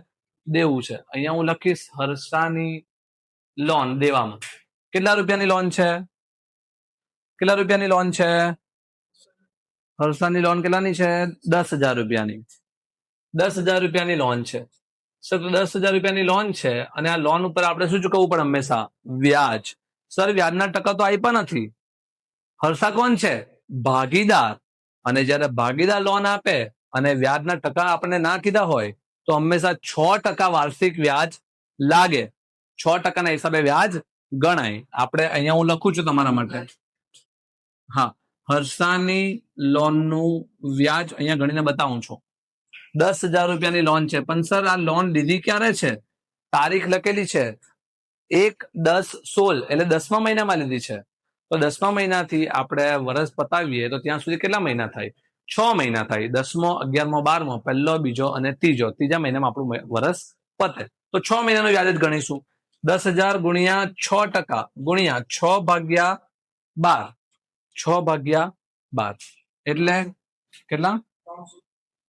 દેવું છે. અહીંયા હું લખીશ હર્ષાની લોન દેવામાં. કેટલા રૂપિયાની લોન છે? કેટલા રૂપિયાની લોન છે? હર્ષાની લોન કેટલાની છે? 10,000 રૂપિયાની. 10,000 રૂપિયાની લોન છે. સર 10,000 રૂપિયાની લોન છે અને આ લોન ઉપર આપણે શું ચૂકવવું પડે હંમેશા? વ્યાજ. સર વ્યાજના ટકા તો આપ્યા નથી. હર્ષા કોણ છે? ભાગીદાર. અને જ્યારે ભાગીદાર લોન આપે અને વ્યાજના ટકા આપણે ના કીધા હોય તો હંમેશા 6% વાર્ષિક વ્યાજ લાગે. 6%ના હિસાબે વ્યાજ ગણાય. આપણે અહીંયા હું લખું છું તમારા માટે. હા, હર્ષાની લોનનું વ્યાજ અહીંયા ગણીને બતાવું છું. 10,000 રૂપિયાની લોન છે. પણ સર આ લોન લીધી ક્યારે છે? તારીખ લખેલી છે 1/10/16 એટલે 10મા મહિનામાં લીધી છે. તો 10મા મહિનાથી આપણે વર્ષ પતાવીએ તો ત્યાં સુધી કેટલા મહિના થાય? 6 મહિના થાય. 10મો, 11મો, 12મો, પહેલો, બીજો અને ત્રીજો. ત્રીજા મહિનામાં આપણું વર્ષ પતે. તો 6 મહિનાનું વ્યાજ જ ગણીશું. 10,000 ગુણ્યા 6% ગુણ્યા 6/12. 6/12 એટલે કેટલા?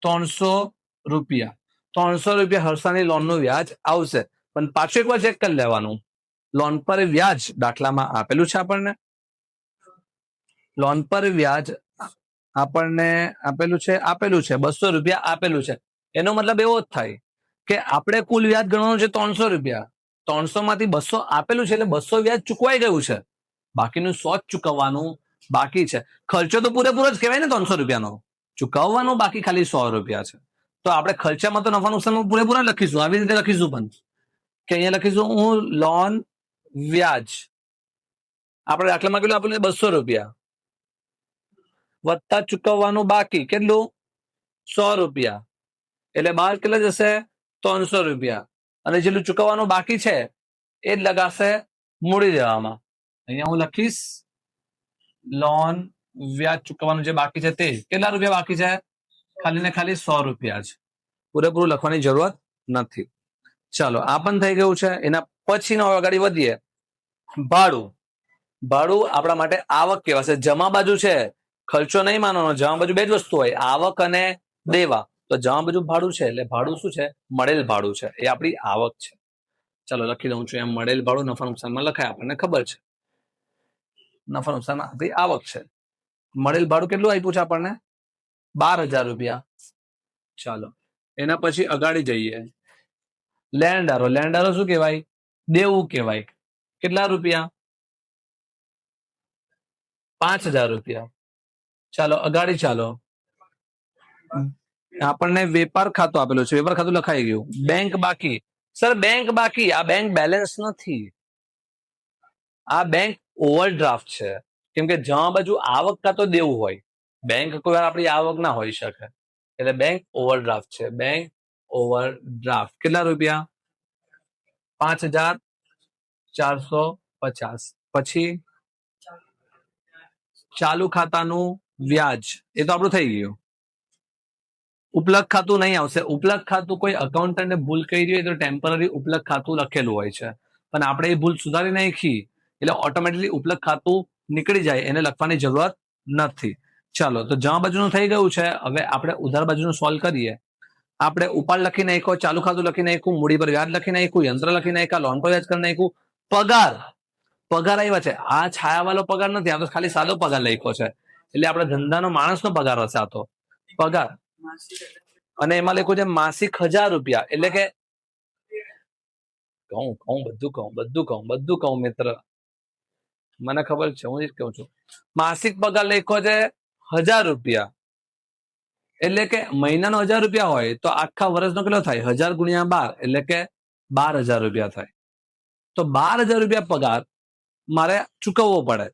300 રૂપિયા. 300 રૂપિયા હર્ષાની લોનનું વ્યાજ આવશે. પણ પાછું એકવાર ચેક કરી લેવાનું. લોન પર વ્યાજ દાખલામાં આપેલું છે આપણને. લોન પર વ્યાજ આપણને આપેલું છે 200 રૂપિયા આપેલું છે. એનો મતલબ એવો જ થાય કે આપણે કુલ વ્યાજ ગણવાનું છે 300 રૂપિયા. 300 માંથી 200 આપેલું છે એટલે 200 વ્યાજ ચૂકવાઈ ગયું છે. બાકીનું 100 જ ચૂકવવાનું બાકી છે. ખર્ચો તો પૂરેપૂરો જ કહેવાય ને 300 રૂપિયાનો. ચૂકવવાનું બાકી ખાલી 100 રૂપિયા છે. તો આપણે ખર્ચામાં તો નફા નુકસાન પૂરેપૂરા લખીશું. આવી રીતે લખીશું પણ કે અહીંયા લખીશું હું લોન વ્યાજ. આપણે દાખલામાં કેટલું આપેલું? 200 રૂપિયા વત્તા ચૂકવવાનું બાકી કેટલું? 100 રૂપિયા. એટલે બહાર કેટલા જશે? 300 રૂપિયા. અને જેટલું ચૂકવવાનું બાકી છે એ જ લગાશે મૂડી દેવામાં. અહીંયા હું લખીશ લોન વ્યાજ ચૂકવવાનું જે બાકી છે તે. કેટલા રૂપિયા બાકી છે? ખાલી ને ખાલી 100 રૂપિયા છે. પૂરેપૂરું લખવાની જરૂરત નથી. ચાલો, આ પણ થઈ ગયું છે. એના પછીનો આગળ વધીએ. ભાડું. ભાડું આપણા માટે આવક કહેવાશે. જમા બાજુ છે, ખર્ચો નહીં માનવાનો. જમા બાજુ બે જ વસ્તુ હોય, આવક અને દેવા. તો જમા બાજુ ભાડું છે એટલે ભાડું શું છે? મળેલ ભાડું છે. એ આપણી આવક છે. ચાલો લખી દઉં છું એમ. મળેલ ભાડું નફા નુકસાનમાં લખાય, આપણને ખબર છે. નફા નુકસાનમાં આપણી આવક છે. મળેલ ભાડું કેટલું આપ્યું છે આપણને? 12,000 રૂપિયા. ચાલો એના પછી અગાડી જઈએ. લેણદારો. લેણદારો શું કહેવાય? દેવું કહેવાય. કેટલા રૂપિયા? 5,000 રૂપિયા. ચાલો અગાડી ચાલો. આપણને વેપાર ખાતું આપેલું છે. વેપાર ખાતું લખાઈ ગયું. બેંક બાકી. સર બેંક બાકી, આ બેંક બેલેન્સ નથી. આ બેંક ઓવરડ્રાફ્ટ છે. કેમ કે જમા બાજુ આવક કાં તો દેવું હોય. બેંક કોઈ વાર આપણી આવક ના હોઈ શકે. એટલે બેંક ઓવરડ્રાફ્ટ છે. Bank overdraft. કેટલા રૂપિયા? 5,450. પછી ચાલુ ખાતાનું વ્યાજ એ તો આપણું થઈ ગયું. ઉપલક ખાતું નહીં આવશે. ઉપલક ખાતું કોઈ અકાઉન્ટન્ટે ભૂલ કરી હોય તો ટેમ્પરરી ઉપલક ખાતું લખેલું હોય છે. પણ આપણે એ ભૂલ સુધારી નાખી એટલે ઓટોમેટિકલી ઉપલક ખાતું નીકળી જાય. એને લખવાની જરૂરત નથી. ચાલો, તો જમા બાજુનું થઈ ગયું છે. હવે આપણે ઉધાર બાજુનું સોલ્વ કરીએ. આપણે ઉપાડ લખી નાખ્યો, ચાલુ ખાતું લખી નાખ્યું, મૂડી પર વ્યાજ લખી નાખ્યું, યંત્ર લખી નાખ્યા, લોન પર વ્યાજ કરી નાખ્યું. પગાર. પગાર આવ્યા છે. આ છાયાવાળો પગાર નથી, આ તો ખાલી સાદો પગાર લખ્યો છે. એટલે આપણે ધંધાનો માણસનો પગાર હશે આ તો પગાર. અને એમાં લખ્યું છે માસિક 1000 રૂપિયા, એટલે કે બધું કહું મિત્ર, મને ખબર છે, હું જ કહું છું. માસિક પગાર લખ્યો છે 1000 રૂપિયા, એટલે કે મહિનાનો 1000 રૂપિયા હોય તો આખા વર્ષનો કેટલો થાય? 1000 ગુણ્યા 12, એટલે કે 12000 રૂપિયા થાય. તો 12000 રૂપિયા પગાર મારે ચૂકવવો પડે,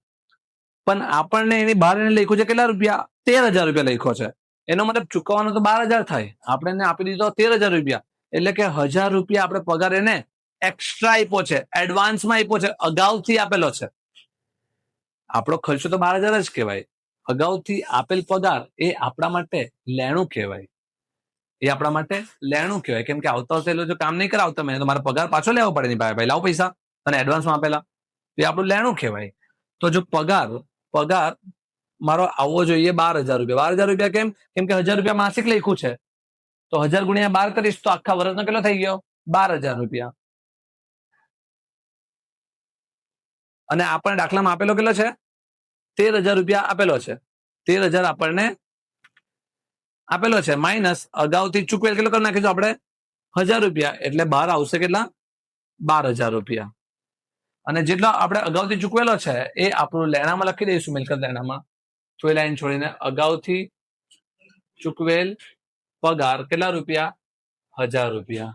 પણ આપણને એની બહાર એને લખ્યું છે કેટલા રૂપિયા? 13000 રૂપિયા લખ્યો છે. એનો મતલબ ચૂકવવાનો તો 12000 થાય, આપણે એને આપી દીધો 13000 રૂપિયા, એટલે કે 1000 રૂપિયા આપણે પગાર એને એક્સ્ટ્રા આપ્યો છે, એડવાન્સમાં આપ્યો છે, અગાઉથી આપેલો છે. આપણો ખર્ચો તો 12000 જ કહેવાય. અગાઉથી આપેલ પગાર એ આપણા માટે લેણું કહેવાય. એ આપણા માટે લેણું કહેવાય, કેમ કે આવતા વર્ષે જો કામ નહીં કરાવતા મેં તો મારે પગાર પાછો લેવો પડે નહીં. ભાઈ લાવો પૈસા, અને એડવાન્સમાં આપેલા, એ આપણું લેણું કહેવાય. તો જો પગાર મારો આવવો જોઈએ 12000 રૂપિયા. 12000 રૂપિયા કેમ? કેમ કે 1000 રૂપિયા માસિક લખ્યું છે, તો 1000 ગુણ્યા 12 કરીશ તો આખા વર્ષનો કેટલો થઈ ગયો? 12000 રૂપિયા. અને આપણને દાખલામાં આપેલો કેટલો છે? 13000 રૂપિયા આપેલો છે. 13000 આપણને આપેલો છે, માઇનસ અગાઉથી ચૂકવેલ કેટલો કરી નાખીશું આપણે? 1000 રૂપિયા, એટલે બહાર આવશે કેટલા? 12000 રૂપિયા. અને જેટલો આપણે અગાઉથી ચૂકવેલો છે એ આપણું લેણામાં લખી દઈશું, મિલકત લેણામાં. તો એ લાઈન છોડીને અગાઉથી ચૂકવેલ પગાર કેટલા રૂપિયા? 1000 રૂપિયા.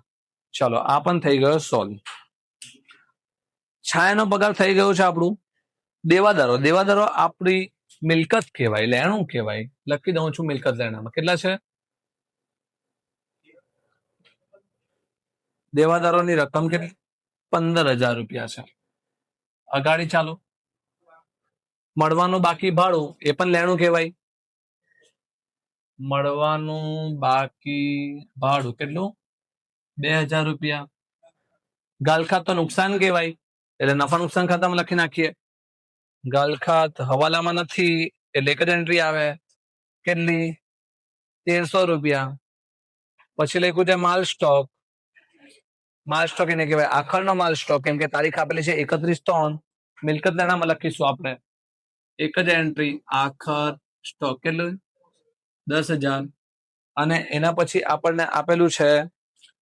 ચલો, આ પણ થઈ ગયો સોલ્વ. છાયાનો પગાર થઈ ગયો છે આપણું. દેવાદારો આપણી મિલકત કહેવાય, લેણું કહેવાય. લખી દઉં છું મિલકત લેણામાં. કેટલા છે? દેવાદારોની રકમ કેટલી? 15000 રૂપિયા છે. અગાડી ચાલો. મળવાનું બાકી ભાડું એ પણ લેણું કહેવાય. મળવાનું બાકી ભાડું કેટલું? 2000 રૂપિયા. ગાલખાત તો નુકસાન કહેવાય, એટલે નફા નુકસાન ખાતામાં લખી નાખીએ. ગાલખાત હવાલામાં નથી, એટલે એક જ એન્ટ્રી આવે. કેટલી? 1300 રૂપિયા. પછી લખ્યું છે માલ સ્ટોક. માલ સ્ટોક એને કહેવાય આખરનો માલ સ્ટોક, કેમ કે તારીખ આપેલી છે 31/3. મિલકત લેણામાં લખીશું આપણે એક જ એન્ટ્રી, આખર સ્ટોક. કેટલું? 10000. અને એના પછી આપણને આપેલું છે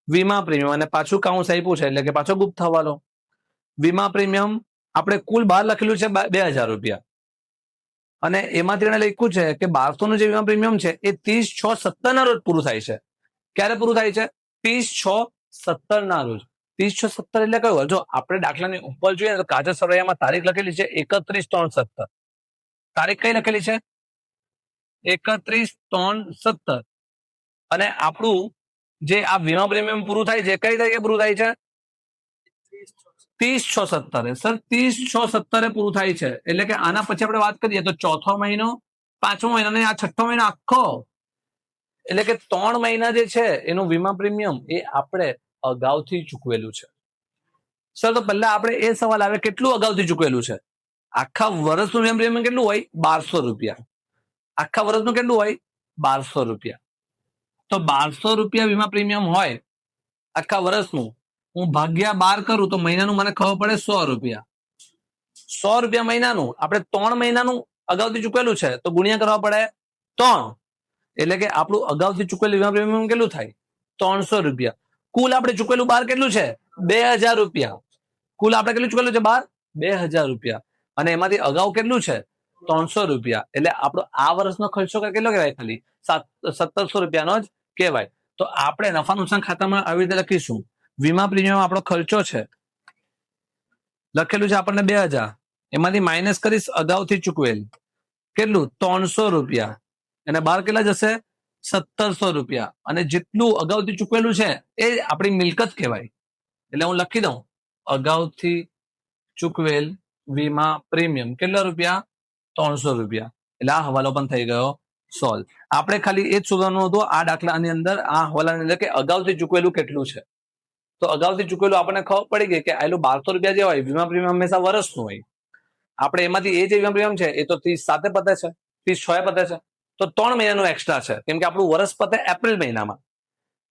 વીમા પ્રીમિયમ, અને પાછું કાઉન્સ આપ્યું છે, એટલે કે પાછો ગુપ્ત હવાલો. વીમા પ્રીમિયમ આપણે કુલ બહાર લખેલું છે 2000 રૂપિયા, અને એમાંથી એને લખ્યું છે કે 1200 નું જે વીમા પ્રીમિયમ છે એ 30/6/17 ના રોજ પૂરું થાય છે. ક્યારે પૂરું થાય છે? 30/6/17 ના રોજ. 30/6/17 એટલે કયું? જો આપણે દાખલાની ઉપર જોઈએ તો કાચા સરવૈયામાં તારીખ લખેલી છે 31/3/17. તારીખ કઈ લખેલી છે? 31/3/17. અને આપણું જે આ વીમા પ્રીમિયમ પૂરું થાય છે કઈ તારીખે પૂરું થાય છે? 30/6/17. સર 30/6/17 પૂરું થાય છે, એટલે કે આના પછી આપણે વાત કરીએ તો ચોથો મહિનો, પાંચમો મહિનો અને આ છઠ્ઠો મહિનો આખો, એટલે કે 3 મહિના જે છે એનું વીમા પ્રીમિયમ એ આપણે અગાઉથી ચૂકવેલું છે. સર તો પહેલા આપણે એ સવાલ આવે કેટલું અગાઉથી ચૂકવેલું છે? આખા વર્ષનું વીમા પ્રીમિયમ કેટલું હોય? 1200 રૂપિયા. આખા વર્ષનું કેટલું હોય? 1200 રૂપિયા. તો 1200 રૂપિયા વીમા પ્રીમિયમ હોય આખા વર્ષનું, હું ભાગ્યા 12 કરું તો મહિનાનું મને ખબર પડે 100 રૂપિયા. 100 રૂપિયા મહિનાનું. આપણે 3 મહિનાનું અગાઉથી ચૂકવેલું છે તો ગુણ્યા કરવા પડે 3, એટલે કે આપણું અગાઉથી ચૂકવેલું વીમા પ્રીમિયમ કેટલું થાય? 300 રૂપિયા. કુલ આપણે ચૂકવેલું બહાર કેટલું છે? 2000 રૂપિયા. કુલ આપણે કેટલું ચૂકવેલું છે બહાર? 2000 રૂપિયા. અને એમાંથી અગાઉ કેટલું છે? 300 રૂપિયા. એટલે આપણો આ વર્ષનો ખર્ચો કેટલો કહેવાય? ખાલી 1700 રૂપિયાનો જ કહેવાય. તો આપણે નફા નુકસાન ખાતામાં આવી રીતે લખીશું, વીમા પ્રીમિયમ આપણો ખર્ચો છે, લખેલું છે આપણને 2000, એમાંથી માઇનસ કરીશ અગાઉથી ચૂકવેલ કેટલું? 300 રૂપિયા. અને બહાર કેટલા જશે? 1700 રૂપિયા. અને જેટલું અગાઉથી ચૂકવેલું છે એ આપણી મિલકત કહેવાય. એટલે હું લખી દઉં અગાઉથી ચૂકવેલ વીમા પ્રીમિયમ કેટલા રૂપિયા? 300 રૂપિયા. એટલે આ હવાલો પણ થઈ ગયો સોલ્વ. આપણે ખાલી એ જ શોધવાનું હતું આ દાખલાની અંદર, આ હવાલાની અંદર, કે અગાઉથી ચૂકવેલું કેટલું છે. તો અગાઉથી ચૂકવેલું આપણને ખબર પડી ગઈ કે આટલું 1200 રૂપિયા જે હોય વીમા પ્રીમિયમ હંમેશા વર્ષનું હોય. આપણે એમાંથી એ જે વીમા પ્રીમિયમ છે એ તો 30/7 પતે છે, 30/6 પતે છે, તો 3 મહિનાનું એક્સ્ટ્રા છે, કેમ કે આપણું વર્ષ પતે એપ્રિલ મહિનામાં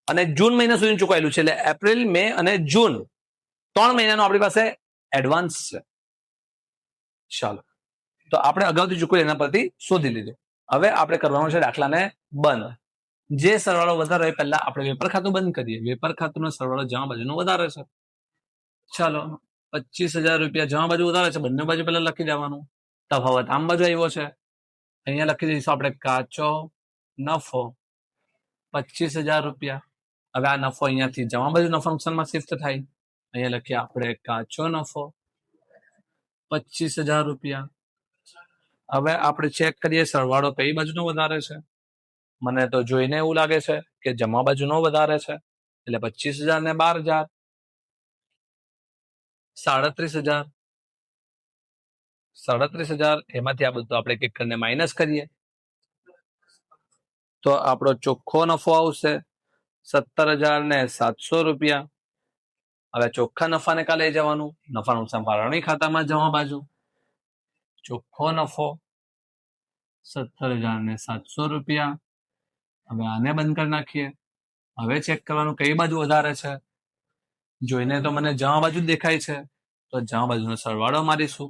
અને જૂન મહિના સુધી ચૂકવાયેલું છે. એટલે એપ્રિલ, મે અને જૂન 3 મહિનાનું આપણી પાસે એડવાન્સ છે. ચાલો, તો આપણે અગાઉથી ચૂકવેલ એના પરથી શોધી લીધું. હવે આપણે કરવાનું છે દાખલાને બંધ. જે સરવાળો વધારે હોય પહેલા આપણે વેપાર ખાતું બંધ કરીએ. વેપાર ખાતુંનો સરવાળો જમા બાજુનો વધારે છે. ચાલો 25,000 રૂપિયા જમા બાજુ વધારે છે, બંને બાજુ પહેલા લખી દેવાનું. તફાવત આમ બાજુ આવ્યો છે, અહીંયા લખી દઈશું આપણે કાચો નફો 25,000 રૂપિયા. હવે આ નફો અહીંયાથી જમા બાજુના ફંક્શનમાં શિફ્ટ થાય. અહીંયા લખીએ આપણે કાચો નફો 25,000 રૂપિયા. હવે આપણે ચેક કરીએ સરવાળો કઈ બાજુનો વધારે છે. મને તો જોઈને એવું લાગે છે કે જમા બાજુનો વધારે છે, એટલે 25,000 ને 12,000 37,000. 37,000 એમાંથી આ બધું આપણે એક કરીને માઇનસ કરીએ તો આપણો ચોખ્ખો નફો આવશે 17,700 રૂપિયા. હવે ચોખ્ખા નફાને કાં લઈ જવાનું, નફાનું સંભારણી ખાતામાં જમા બાજુ. ચોખ્ખો નફો 17,700 રૂપિયા. હવે આને બંધ કરી નાખીએ. હવે ચેક કરવાનું કઈ બાજુ વધારે છે. જોઈને તો મને જમા બાજુ જ દેખાય છે, તો જમા બાજુનો સરવાળો મારીશું.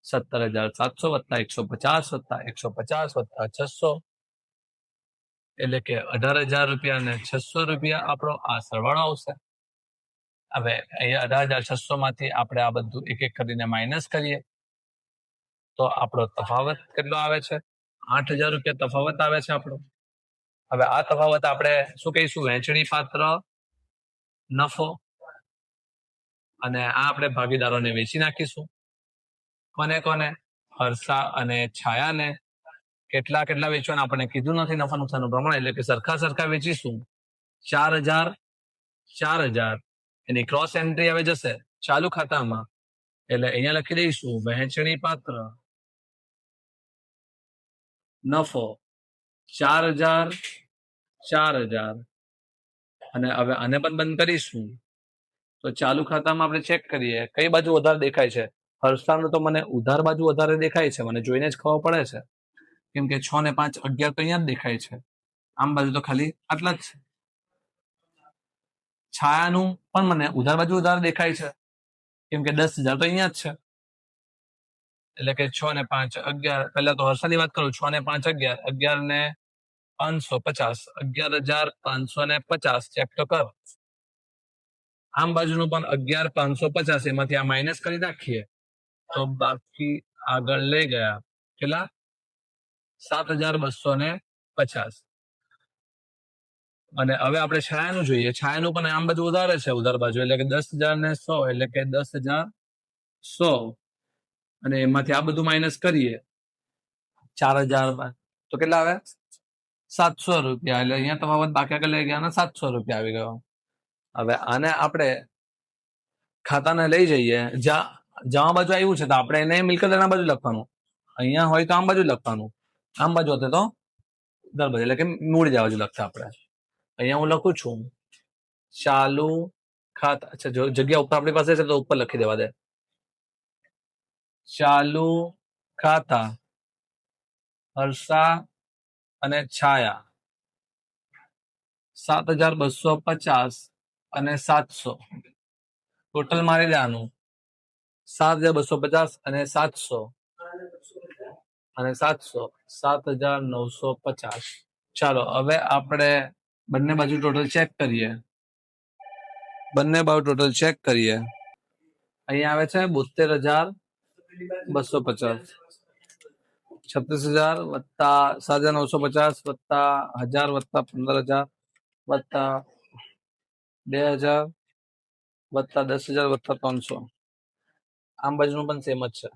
17,700 વત્તા 150 વત્તા 150 વત્તા 600 એટલે કે 18,000 રૂપિયા અને 600 રૂપિયા આપણો આ સરવાળો આવશે. હવે અહીંયા 18,600 માંથી આપણે આ બધું એક એક કરીને માઇનસ કરીએ તો આપણો તફાવત કેટલો આવે છે? 8,000 રૂપિયા તફાવત આવે છે આપણો. હવે આ તફાવત આપણે શું કહીશું? વહેંચણી પાત્ર નફો. અને આ આપણે ભાગીદારોને વેચી નાખીશું. કોને કોને? હર્ષા અને છાયાને. કેટલા કેટલા વેચવાના આપણને કીધું નથી નફા નુકસાનનું પ્રમાણ, એટલે કે સરખા વેચીશું. 4,000 4,000 એની ક્રોસ એન્ટ્રી હવે જશે ચાલુ ખાતામાં, એટલે અહીંયા લખી દઈશું વહેંચણી પાત્ર નફો 4,000 4,000. અને હવે આને પણ બંધ કરીશું તો ચાલુ ખાતામાં આપણે ચેક કરીએ કઈ બાજુ વધારે દેખાય છે. હર્ષાનું તો મને ઉધાર બાજુ વધારે દેખાય છે, મને જોઈને જ ખબર પડે છે, કેમ કે 6 ને 5 11 તો અહીંયા જ દેખાય છે. આમ બાજુ તો ખાલી આટલા જ છે. છાયાનું પણ મને ઉધાર બાજુ વધારે દેખાય છે, કેમ કે 10,000 તો અહીંયા જ છે. એટલે કે 6 ને 5 11. પહેલા તો હર્ષાની વાત કરું. 6 ને 5 11, 11 ને 550, 11,550 ચેક તો કર. આમ બાજુનું પણ 11,550, એમાંથી આ માઇનસ કરી નાખીએ તો બાકી આગળ લઈ ગયા કેટલા? 7,250. અને હવે આપણે છાયાનું જોઈએ. છાયાનું પણ આમ બાજુ વધારે છે ઉધાર બાજુ, એટલે કે 10,000 ને 100, એટલે કે 10,100. અને એમાંથી આ બધું માઇનસ કરીએ 4,000 તો કેટલા આવે? 700 રૂપિયા. એટલે અહીંયા તફાવત બાકી આગળ લઈ ગયા અને 700 રૂપિયા આવી ગયો. હવે આને આપણે ખાતાને લઈ જઈએ. જમા બાજુ આવ્યું છે તો આપણે એને મિલકત એના બાજુ લખવાનું. અહીંયા હોય તો આમ બાજુ લખવાનું, આમ બાજુ હોતે તો ઉધાર બાજુ, એટલે કે મૂળ બાજુ લખતા આપણે. અહીંયા હું લખું છું ચાલુ ખાતા. અચ્છા, જો જગ્યા ઉપર આપણી પાસે છે તો ઉપર લખી દેવા દે. ચાલુ ખાતા હર્ષા અને છાયા 7,250 અને 700. ટોટલ મારી દેવાનું 7,250 અને 700 અને 700 7,950. ચાલો હવે આપણે બંને બાજુ ટોટલ ચેક કરીએ. અહીંયા આવે છે 72,250. 36,000 વત્તા 7,950 વત્તા 1,000 વત્તા 15,000 વત્તા 2,000 વત્તા 10,000 વત્તા 300. આમ બાજુનું પણ સેમ જ છે.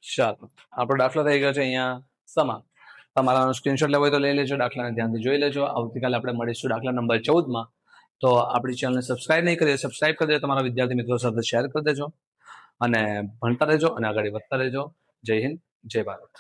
ચાલો આપણો દાખલો થઈ ગયો છે અહીંયા સમાપ્ત. તમારા સ્ક્રીનશોટ લેવો હોય તો લઈ લેજો, દાખલાને ધ્યાનથી જોઈ લેજો. આવતીકાલે આપણે મળીશું દાખલા નંબર 14માં. તો આપણી ચેનલને સબસ્ક્રાઇબ નહીં કરીએ, સબસ્ક્રાઇબ કરી દેજો. તમારા વિદ્યાર્થી મિત્રો સાથે શેર કરી દેજો અને ભણતા રહેજો અને આગળ વધતા રહેજો. જય હિન્દ, જય ભારત.